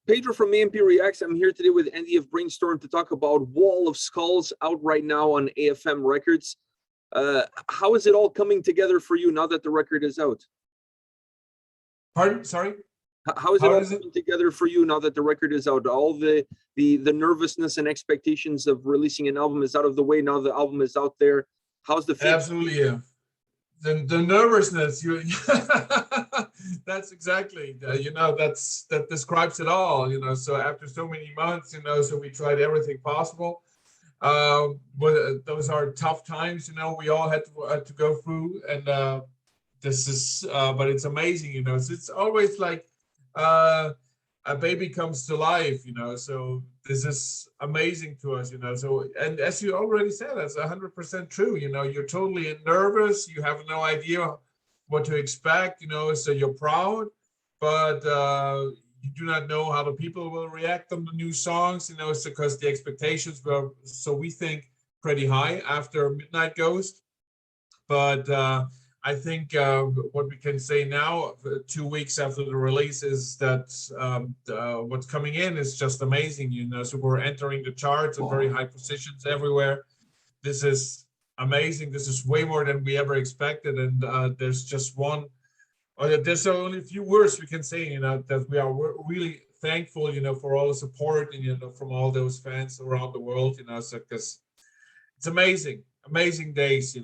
Pedro from A&P-Reacts. I'm here today with Andy of Brainstorm to talk about Wall of Skulls, out right now on AFM Records. How is it all coming together for you now that the record is out? Pardon? Sorry? How is it all coming together for you now that the record is out? All the nervousness and expectations of releasing an album is out of the way. Now the album is out there. How's the feeling? Absolutely, yeah. The nervousness, that's exactly, that describes it all, so after so many months, so we tried everything possible. But those are tough times, we all had to go through, and this is, but it's amazing, it's always like a baby comes to life, so this is amazing to us, so, and as you already said, that's 100% true, you're totally nervous, you have no idea what to expect, so you're proud, but you do not know how the people will react on the new songs, it's because the expectations were, so we think, pretty high after Midnight Ghost, but I think what we can say now, 2 weeks after the release, is that what's coming in is just amazing, so we're entering the charts at very high positions everywhere. This is amazing. This is way more than we ever expected, and there's just there's only a few words we can say, that we are really thankful, for all the support, and from all those fans around the world, so because it's amazing days,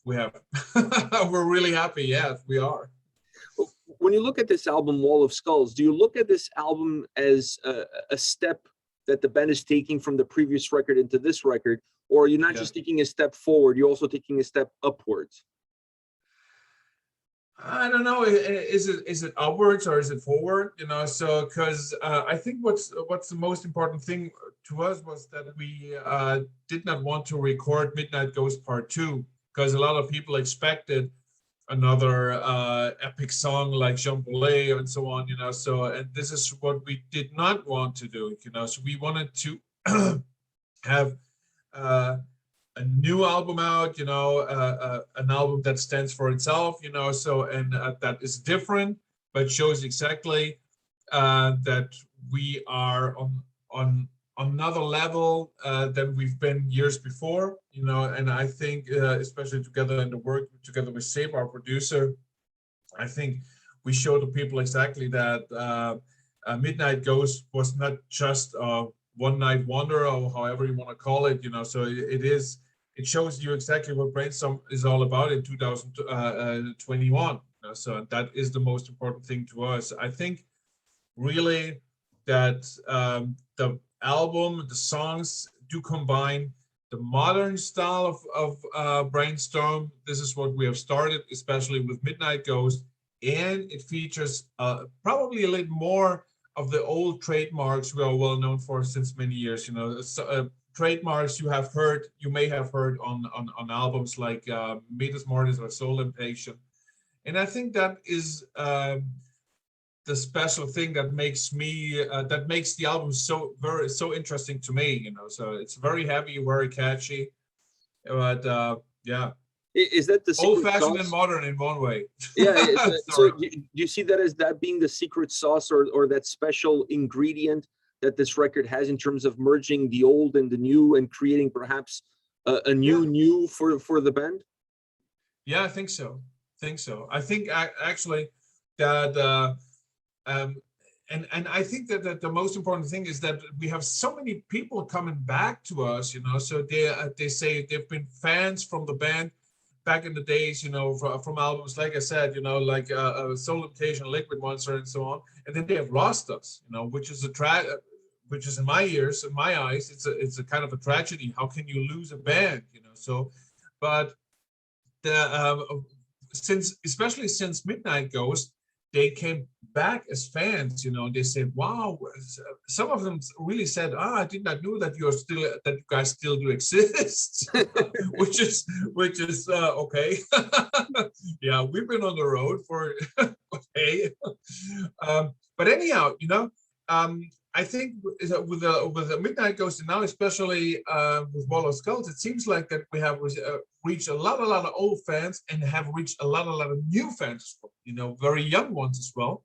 we have. We're really happy. Yes, we are. When you look at this album, Wall of Skulls, do you look at this album as a step that the band is taking from the previous record into this record, or are you not just taking a step forward, you're also taking a step upwards? I don't know. Is it upwards or is it forward? So because I think what's the most important thing to us was that we did not want to record Midnight Ghost Part 2. Because a lot of people expected another epic song like Jean Paul and so on, so, and this is what we did not want to do, so we wanted to have a new album out, an album that stands for itself, so, and that is different, but shows exactly that we are on another level than we've been years before, and I think especially together in the work together with Seb, our producer, I think we show the people exactly that Midnight Ghost was not just a one-night wonder, or however you want to call it, so it shows you exactly what Brainstorm is all about in 2021, so that is the most important thing to us. I think really that the album, the songs do combine the modern style of Brainstorm. This is what we have started, especially with Midnight Ghost, and it features probably a little more of the old trademarks we are well known for since many years. Trademarks you may have heard on albums like Metas Mortis or Soul Impatient, and I think that is the special thing that makes the album so interesting to me, so it's very heavy, very catchy, but yeah, is that the old-fashioned and modern in one way? Yeah. So do you see that as that being the secret sauce, or that special ingredient that this record has in terms of merging the old and the new and creating perhaps a new for the band? Yeah, I think so. I think actually that and I think that the most important thing is that we have so many people coming back to us, so they say they've been fans from the band back in the days, from albums, like I said, like Soul Imitation, Liquid Monster, and so on, and then they have lost us, which is which is in my eyes, it's a kind of a tragedy. How can you lose a band, so, but especially since Midnight Ghost, they came back as fans, they said, wow, some of them really said, I did not know that you guys still do exist, which is okay. Yeah, we've been on the road for, okay. But anyhow, I think with the Midnight Ghost, and now especially with Wall of Skulls, it seems like that we have reached a lot of old fans and have reached a lot of new fans, very young ones as well.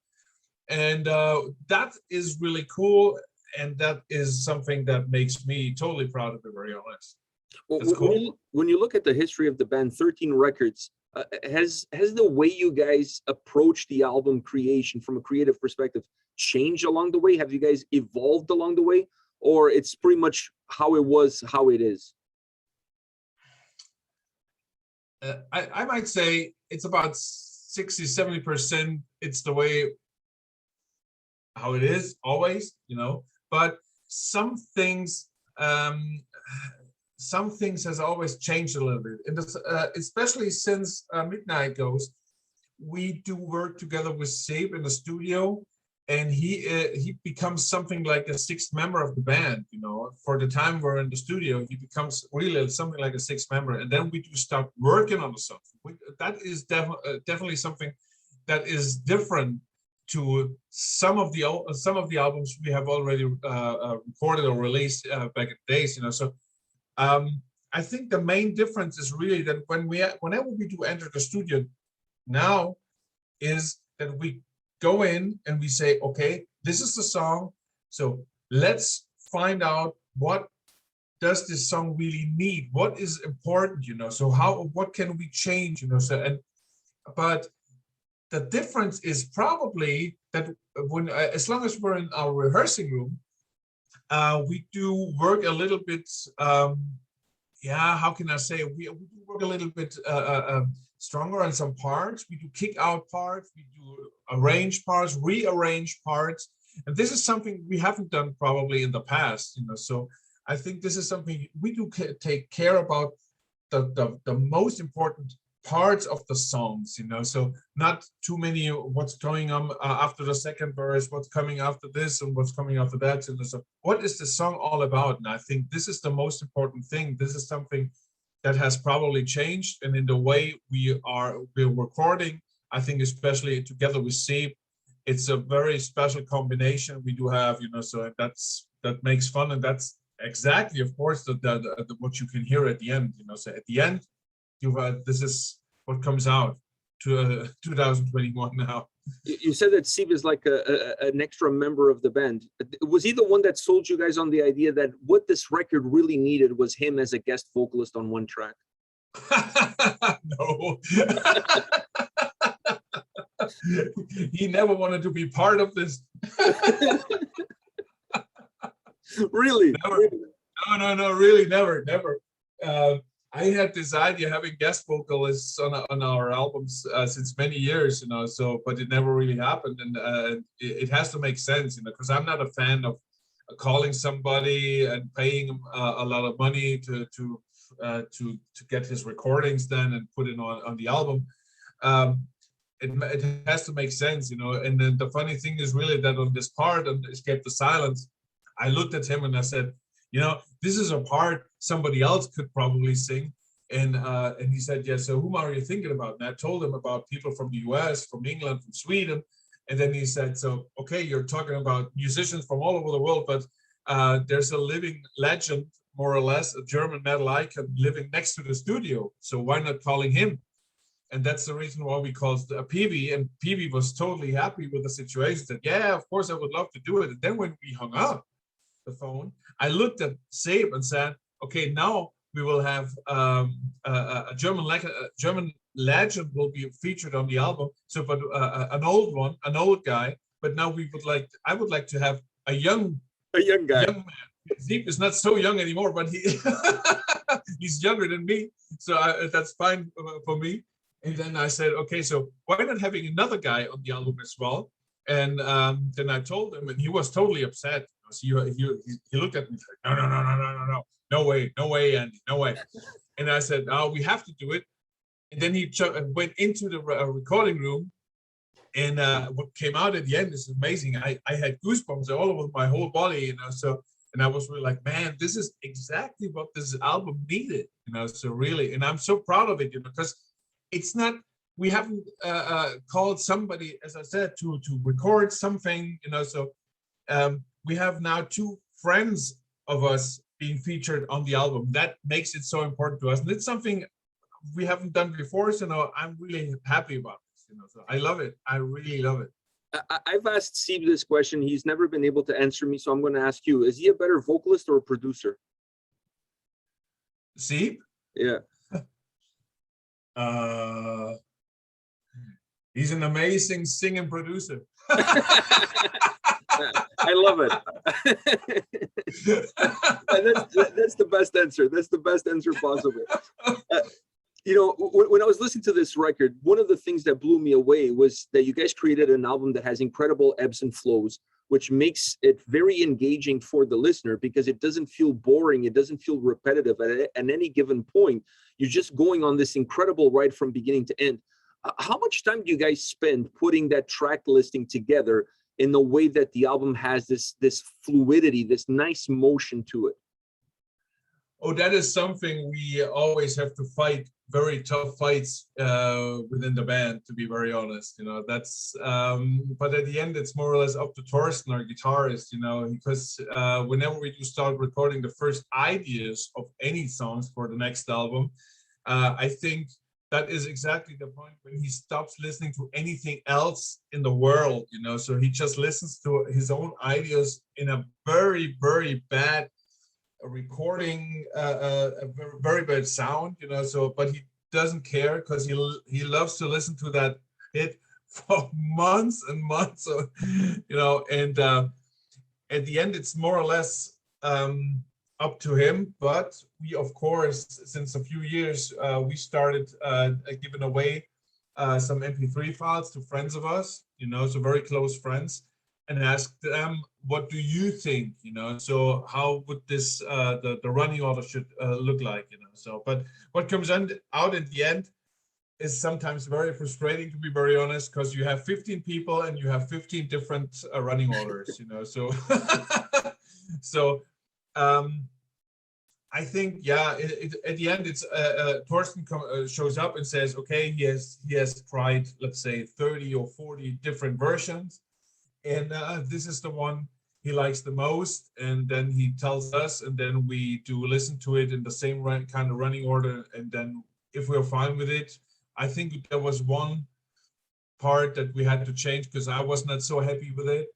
And that is really cool. And that is something that makes me totally proud, to be very honest. Well, That's cool. when you look at the history of the band, 13 records, has the way you guys approach the album creation from a creative perspective changed along the way? Have you guys evolved along the way, or it's pretty much how it was, how it is? I might say it's about 60-70%. It's the way how it is always, you know. But some things has always changed a little bit, and this, especially since Midnight Goes, we do work together with Sabe in the studio, and he becomes something like a sixth member of the band. You know, for the time we're in the studio, he becomes really something like a sixth member, and then we do start working on the song. That is definitely something that is different to some of the albums we have already recorded or released back in the days. You know, so. I think the main difference is really that whenever we do enter the studio now, is that we go in and we say, okay, this is the song, so let's find out what does this song really need, what is important, you know, so what can we change, you know, so but the difference is probably that when as long as we're in our rehearsing room, we do work a little bit, how can I say, we do work a little bit stronger on some parts. We do kick out parts, we do arrange parts, rearrange parts. And this is something we haven't done probably in the past, you know. So I think this is something we do take care about, the most important parts of the songs, you know, so not too many what's going on after the second verse, what's coming after this and what's coming after that, and so what is the song all about. And I think this is the most important thing. This is something that has probably changed, and in the way we're recording, I think especially together with Sabe, it's a very special combination we do have, you know, so that makes fun, and that's exactly, of course, the what you can hear at the end, you know. So at the end, this is what comes out to 2021 now. You said that Sabe is like an extra member of the band. Was he the one that sold you guys on the idea that what this record really needed was him as a guest vocalist on one track? No. He never wanted to be part of this. Really? Never. No, really, never. I had this idea having guest vocalists on our albums since many years, you know, so, but it never really happened. And it has to make sense, you know, because I'm not a fan of calling somebody and paying him a lot of money to get his recordings done and put it on the album. It has to make sense, you know. And then the funny thing is really that on this part, on Escape the Silence, I looked at him and I said, you know, this is a part somebody else could probably sing. And he said, yeah, so whom are you thinking about? And I told him about people from the US, from England, from Sweden. And then he said, so, okay, you're talking about musicians from all over the world, but there's a living legend, more or less, a German metal icon living next to the studio. So why not calling him? And that's the reason why we called PV. And PV was totally happy with the situation. Said, yeah, of course, I would love to do it. And then when we hung up the phone, I looked at Sabe and said, okay, now we will have a German legend will be featured on the album. So, but an old guy. But now I would like to have a young guy. Young man. Sabe is not so young anymore, but he's younger than me. So that's fine for me. And then I said, okay, so why not having another guy on the album as well? And then I told him, and he was totally upset. So he looked at me like, no way, Andy, no way. And I said, oh, we have to do it. And then he went into the recording room, and what came out at the end is amazing. I had goosebumps all over my whole body, you know. So, and I was really like, man, this is exactly what this album needed, you know. So really, and I'm so proud of it, you know, because it's not. We haven't called somebody, as I said, to record something, you know. So we have now two friends of us being featured on the album. That makes it so important to us, and it's something we haven't done before. So now I'm really happy about this, you know. So I love it. I really love it. I've asked Steve this question. He's never been able to answer me, so I'm going to ask you: is he a better vocalist or a producer? See? Yeah. He's an amazing singing producer. I love it. That's the best answer. That's the best answer possible. You know, when I was listening to this record, one of the things that blew me away was that you guys created an album that has incredible ebbs and flows, which makes it very engaging for the listener because it doesn't feel boring. It doesn't feel repetitive. At any given point, you're just going on this incredible ride from beginning to end. How much time do you guys spend putting that track listing together in the way that the album has this fluidity, this nice motion to it? Oh, that is something we always have to fight, very tough fights within the band, to be very honest. You know, that's but at the end it's more or less up to Torsten, our guitarist, you know, because whenever we do start recording the first ideas of any songs for the next album, I think that is exactly the point when he stops listening to anything else in the world, you know. So he just listens to his own ideas in a very, very bad recording, a very bad sound, you know. So, but he doesn't care because he loves to listen to that hit for months and months, so, you know. And at the end, it's more or less up to him. But we, of course, since a few years, we started giving away some MP3 files to friends of us, you know, so very close friends, and asked them, what do you think, you know? So how would this, the running order should look like, you know? So, but what comes out in the end is sometimes very frustrating, to be very honest, because you have 15 people and you have 15 different running orders, you know? So, so I think, yeah, at the end, it's Torsten shows up and says, okay, he has tried, let's say, 30 or 40 different versions. And this is the one he likes the most, and then he tells us, and then we do listen to it in the same kind of running order. And then if we're fine with it, I think there was one part that we had to change because I was not so happy with it.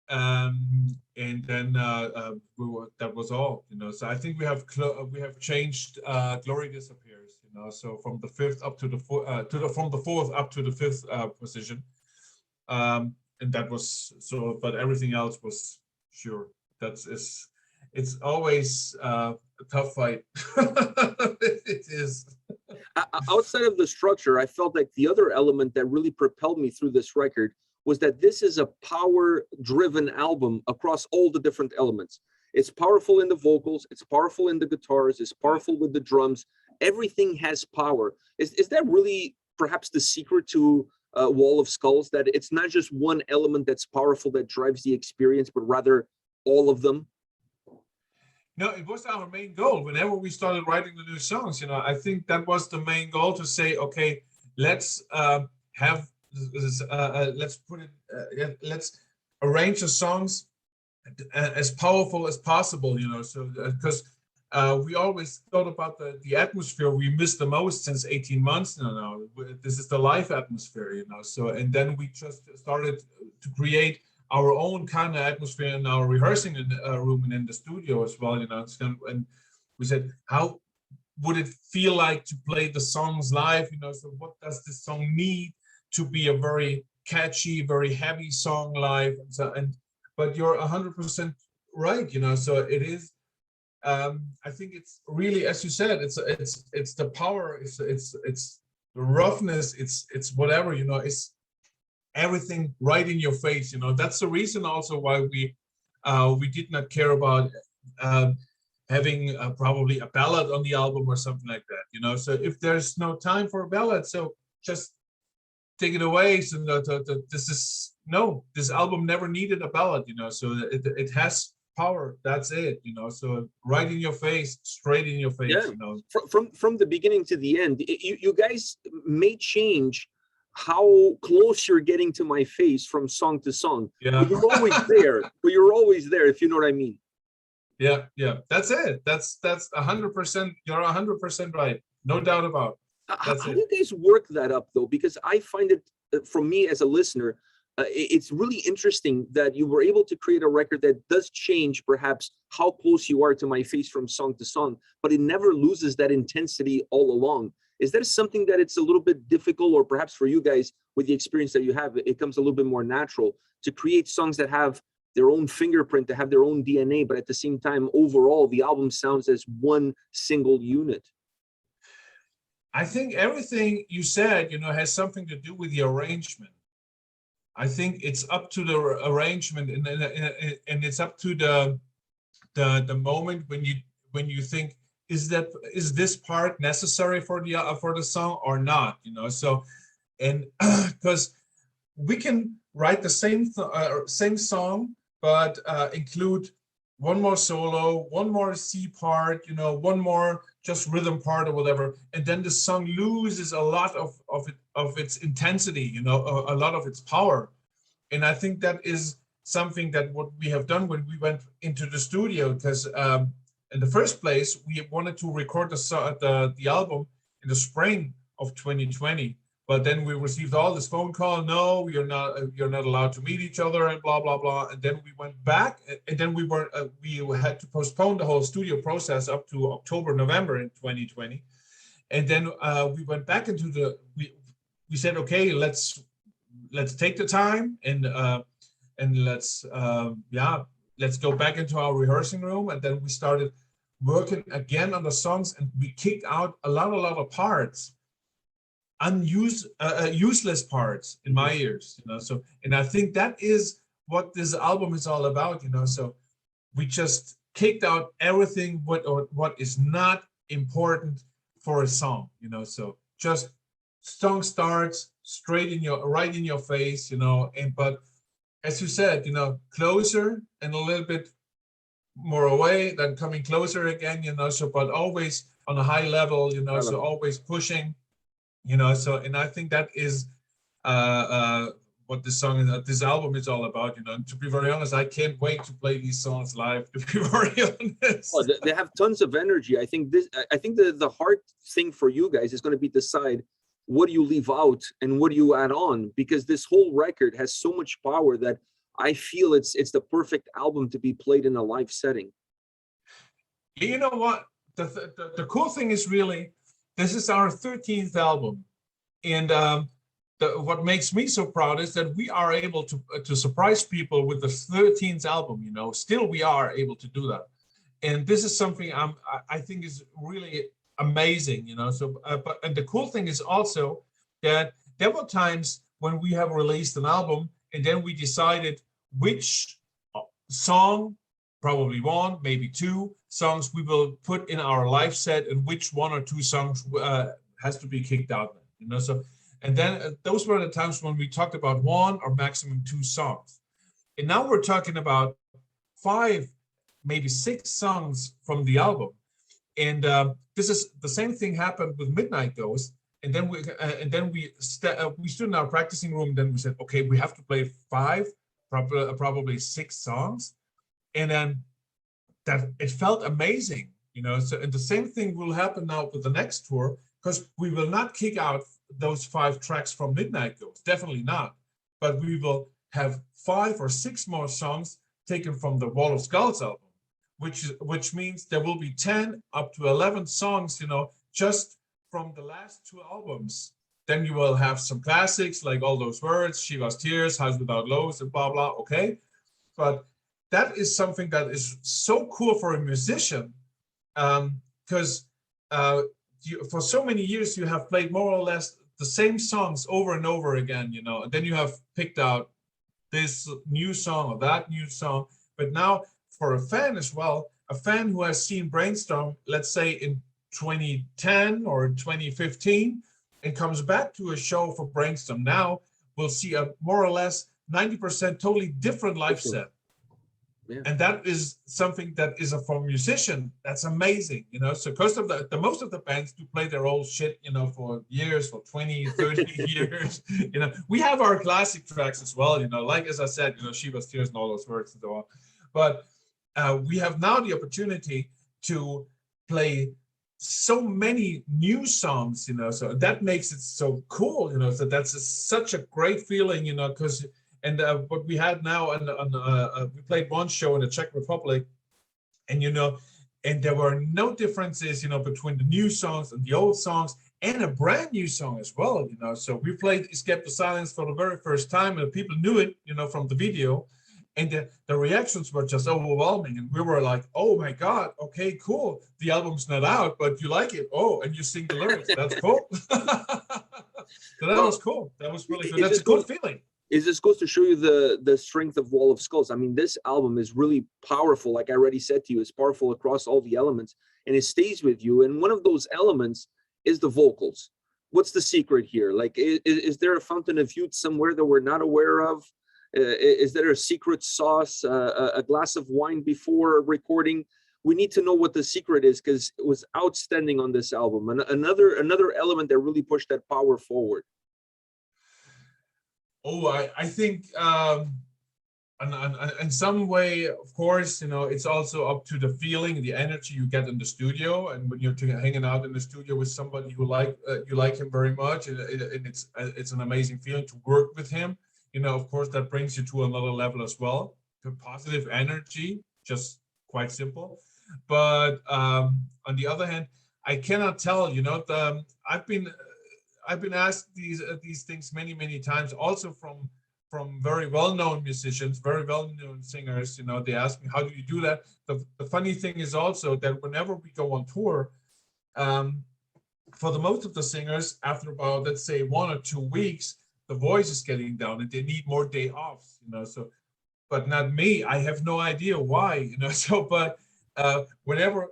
And then that was all, you know. So I think we have changed Glory Disappears, you know. So from the fifth up to the from the fourth up to the fifth position. And that was so, but everything else was sure. It's always a tough fight. It is. Outside of the structure, I felt like the other element that really propelled me through this record was that this is a power-driven album across all the different elements. It's powerful in the vocals, it's powerful in the guitars, it's powerful with the drums. Everything has power. Is that really perhaps the secret to Wall of Skulls, that it's not just one element that's powerful that drives the experience, but rather all of them? No, it was our main goal. Whenever we started writing the new songs, you know, I think that was the main goal, to say, okay, let's have this, let's arrange the songs as powerful as possible, you know. So because we always thought about the atmosphere we missed the most since 18 months now. This is the live atmosphere, you know. So, and then we just started to create our own kind of atmosphere in our rehearsing room and in the studio as well, you know. And we said, how would it feel like to play the songs live, you know? So what does this song need to be a very catchy, very heavy song live? And so, but you're 100% right, you know. So it is. I think it's really, as you said, it's the power, it's the roughness, it's whatever, you know. It's everything right in your face, you know. That's the reason also why we did not care about having probably a ballad on the album or something like that, you know. So if there's no time for a ballad, so just take it away. So this album never needed a ballad, you know. So it has power. That's it, you know. So right in your face, straight in your face, yeah. You know. From the beginning to the end, you guys may change how close you're getting to my face from song to song. Yeah. But you're always there. But you're always there, if you know what I mean. Yeah, yeah. That's it. That's 100%. You're 100% right. No doubt about it. How do you guys work that up though? Because I find it, from me as a listener, it's really interesting that you were able to create a record that does change perhaps how close you are to my face from song to song, but it never loses that intensity all along. Is that something that it's a little bit difficult, or perhaps for you guys with the experience that you have, it comes a little bit more natural to create songs that have their own fingerprint, to have their own DNA, but at the same time, overall, the album sounds as one single unit? I think everything you said, has something to do with the arrangement. I think it's up to the arrangement, and it's up to the moment when you think, is this part necessary for the song or not? So, and because we can write the same song, but include one more solo, one more C part, one more just rhythm part or whatever, and then the song loses a lot of its intensity, a lot of its power. And I think that is something that what we have done when we went into the studio, because in the first place we wanted to record the album in the spring of 2020. But then we received all this phone call. No, you're not allowed to meet each other, and blah blah blah. And then we went back, and then we had to postpone the whole studio process up to October, November in 2020. And then we went back into we said, okay, let's take the time and let's go back into our rehearsing room. And then we started working again on the songs, and we kicked out a lot of parts. Useless parts in my ears, so, and I think that is what this album is all about, so we just kicked out everything what is not important for a song, so just song starts right in your face, and but as you said, closer and a little bit more away, then coming closer again, so but always on a high level, so always pushing. So, and I think that is what this album is all about, and to be very honest, I can't wait to play these songs live, to be very honest. Oh, they have tons of energy. I think the hard thing for you guys is going to be decide what do you leave out and what do you add on, because this whole record has so much power that I feel it's the perfect album to be played in a live setting. You know what? The cool thing is really, this is our 13th album, and what makes me so proud is that we are able to surprise people with the 13th album. Still we are able to do that, and this is something I think is really amazing. So, and the cool thing is also that there were times when we have released an album, and then we decided which song, probably one, maybe two songs, we will put in our live set, and which one or two songs has to be kicked out. So, and then those were the times when we talked about one or maximum two songs. And now we're talking about 5, maybe 6 songs from the album. And this is the same thing happened with Midnight Ghost. And then we stood in our practicing room. And then we said, okay, we have to play 5, probably 6 songs. And then that it felt amazing, So, and the same thing will happen now with the next tour, because we will not kick out those 5 tracks from Midnight Ghost, definitely not. But we will have 5 or 6 more songs taken from the Wall of Skulls album, which means there will be 10 up to 11 songs, just from the last 2 albums. Then you will have some classics like All Those Words, Shiva's Tears, Highs Without Lows, and blah blah. Okay, but that is something that is so cool for a musician, because for so many years you have played more or less the same songs over and over again, and then you have picked out this new song or that new song. But now for a fan as well, a fan who has seen Brainstorm, let's say in 2010 or 2015, and comes back to a show for Brainstorm now, will see a more or less 90% totally different live set. Yeah. And that is something that is for a musician, that's amazing, So because of the most of the bands do play their old shit, for years, for 20, 30 years. We have our classic tracks as well, like as I said, Shiva's Tears and All Those Words and so on. But we have now the opportunity to play so many new songs, so that makes it so cool, so that's such a great feeling, because And what we had now, we played one show in the Czech Republic, and and there were no differences, between the new songs and the old songs, and a brand new song as well, So we played Escape the Silence for the very first time, and people knew it, from the video, and the reactions were just overwhelming, and we were like, "Oh my God, okay, cool. The album's not out, but you like it. Oh, and you sing the lyrics. That's cool." So that was cool. That was really good. That's a good feeling. This goes to show you the strength of Wall of Skulls. I mean, this album is really powerful. Like I already said to you, it's powerful across all the elements, and it stays with you. And one of those elements is the vocals. What's the secret here? Like, is there a fountain of youth somewhere that we're not aware of? Is there a secret sauce, a glass of wine before recording? We need to know what the secret is, because it was outstanding on this album. And another element that really pushed that power forward. Oh, I think in some way, of course, it's also up to the feeling, the energy you get in the studio, and when you're hanging out in the studio with somebody who you like him very much, and it's an amazing feeling to work with him. Of course, that brings you to another level as well. The positive energy, just quite simple. But on the other hand, I cannot tell. I've been asked these things many times, also from very well-known musicians, very well-known singers. They ask me, how do you do that? The funny thing is also that whenever we go on tour, for the most of the singers, after about, let's say, 1 or 2 weeks, the voice is getting down and they need more day offs. So, but not me. I have no idea why. So, but whenever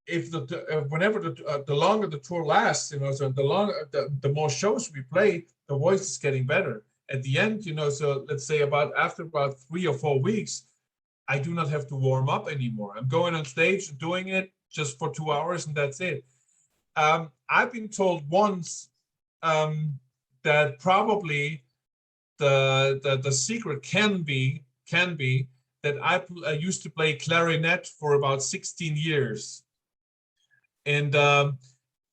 the longer the tour lasts, so the more shows we play, the voice is getting better. At the end, so let's say after about 3 or 4 weeks, I do not have to warm up anymore. I'm going on stage and doing it just for 2 hours, and that's it. I've been told once that probably the secret can be that I used to play clarinet for about 16 years. And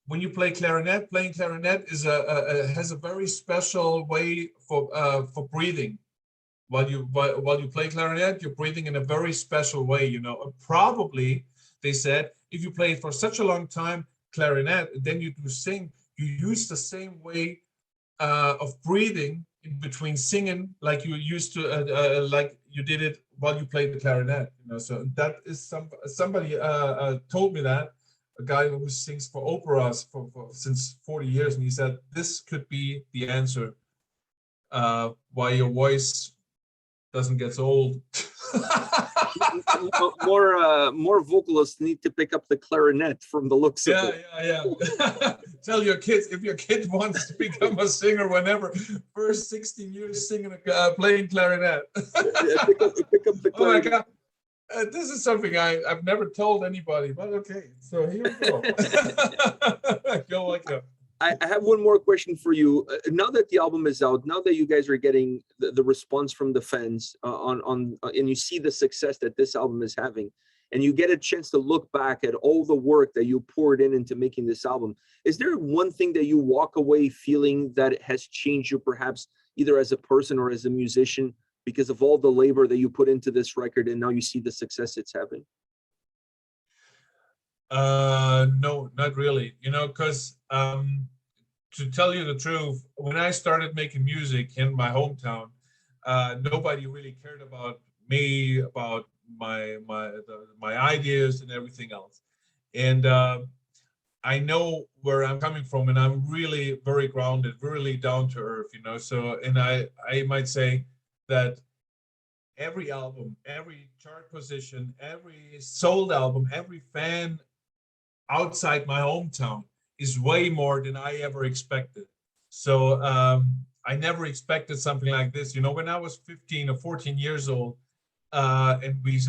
when you play clarinet, playing clarinet has a very special way for breathing. While you play clarinet, you're breathing in a very special way. Probably they said if you play for such a long time clarinet, then you do sing, you use the same way of breathing in between singing, like you used to, like you did it while you played the clarinet. So that is somebody told me that. A guy who sings for operas since 40 years, and he said this could be the answer why your voice doesn't get so old. More vocalists need to pick up the clarinet from the looks of it. Yeah. Tell your kids, if your kid wants to become a singer, whenever, first 16 years singing, playing clarinet. Pick up the clarinet. Oh my God. This is something I've never told anybody, but okay. So here we go. Go like that. I have one more question for you. Now that the album is out, now that you guys are getting the response from the fans and you see the success that this album is having, and you get a chance to look back at all the work that you poured into making this album, is there one thing that you walk away feeling that it has changed you, perhaps either as a person or as a musician, because of all the labor that you put into this record, and now you see the success it's having? No, not really. Because to tell you the truth, when I started making music in my hometown, nobody really cared about me, about my ideas and everything else. And I know where I'm coming from, and I'm really very grounded, really down to earth, So, and I might say that every album, every chart position, every sold album, every fan outside my hometown is way more than I ever expected. So I never expected something like this. When I was 15 or 14 years old, and we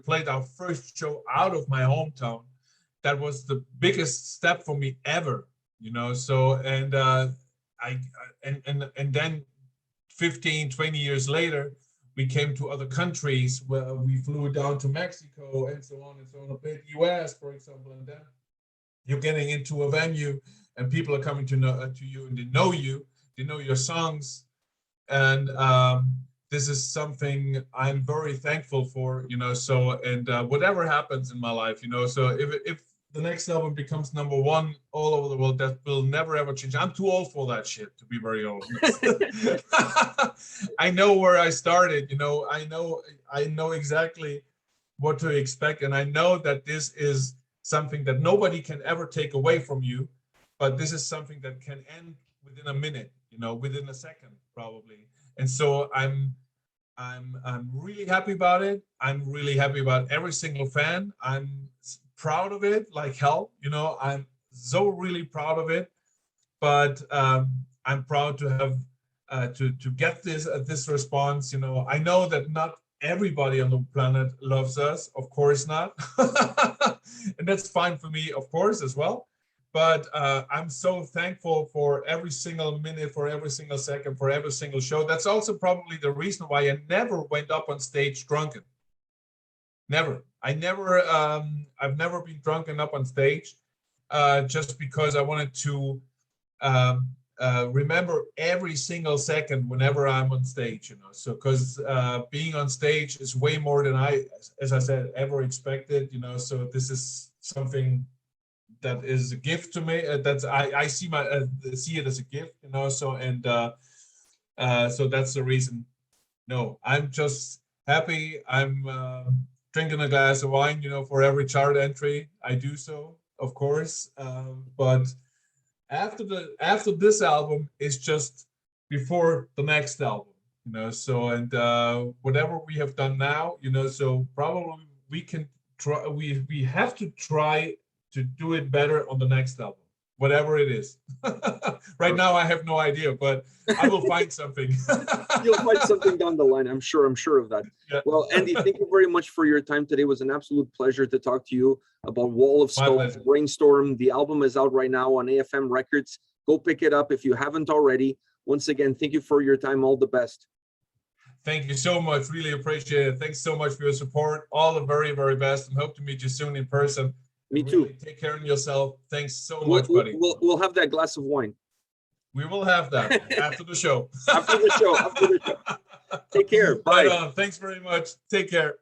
played our first show out of my hometown, that was the biggest step for me ever. So and then 15, 20 years later, we came to other countries where we flew down to Mexico and so on and so on. I played the US, for example, and then you're getting into a venue and people are coming to you, and they know you, they know your songs. And this is something I'm very thankful for, you know. So, and whatever happens in my life, you know, so if the next album becomes #1 all over the world, that will never ever change. I'm too old for that shit, to be very honest. I know where I started, you know. I know exactly what to expect, and I know that this is something that nobody can ever take away from you, but this is something that can end within a minute, you know, within a second probably. And so I'm really happy about it. I'm really happy about every single fan. I'm proud of it like hell, you know. I'm so really proud of it. But I'm proud to have to get this response. You know, I know that not everybody on the planet loves us, of course not, and that's fine for me, of course, as well. But I'm so thankful for every single minute, for every single second, for every single show. That's also probably the reason why I never went up on stage drunken. Never. I've never been drunken up on stage, just because I wanted to remember every single second whenever I'm on stage, you know. So because being on stage is way more than as I said, ever expected, you know. So this is something that is a gift to me. I see it as a gift, you know. So and so that's the reason. No, I'm just happy. I'm drinking a glass of wine, you know, for every chart entry. I do so, of course. But after this album is just before the next album, you know. So and whatever we have done now, you know. So probably we can try. We have to try to do it better on the next album, whatever it is. Right now, I have no idea, but I will find something. You'll find something down the line. I'm sure of that. Yeah. Well, Andy, thank you very much for your time today. It was an absolute pleasure to talk to you about Wall of Skulls, Brainstorm. The album is out right now on AFM Records. Go pick it up if you haven't already. Once again, thank you for your time. All the best. Thank you so much. Really appreciate it. Thanks so much for your support. All the very, very best, and hope to meet you soon in person. Me too. Really take care of yourself. Thanks so much, buddy. We'll have that glass of wine. We will have that after the show. After the show. Take care. Bye. Right on. Thanks very much. Take care.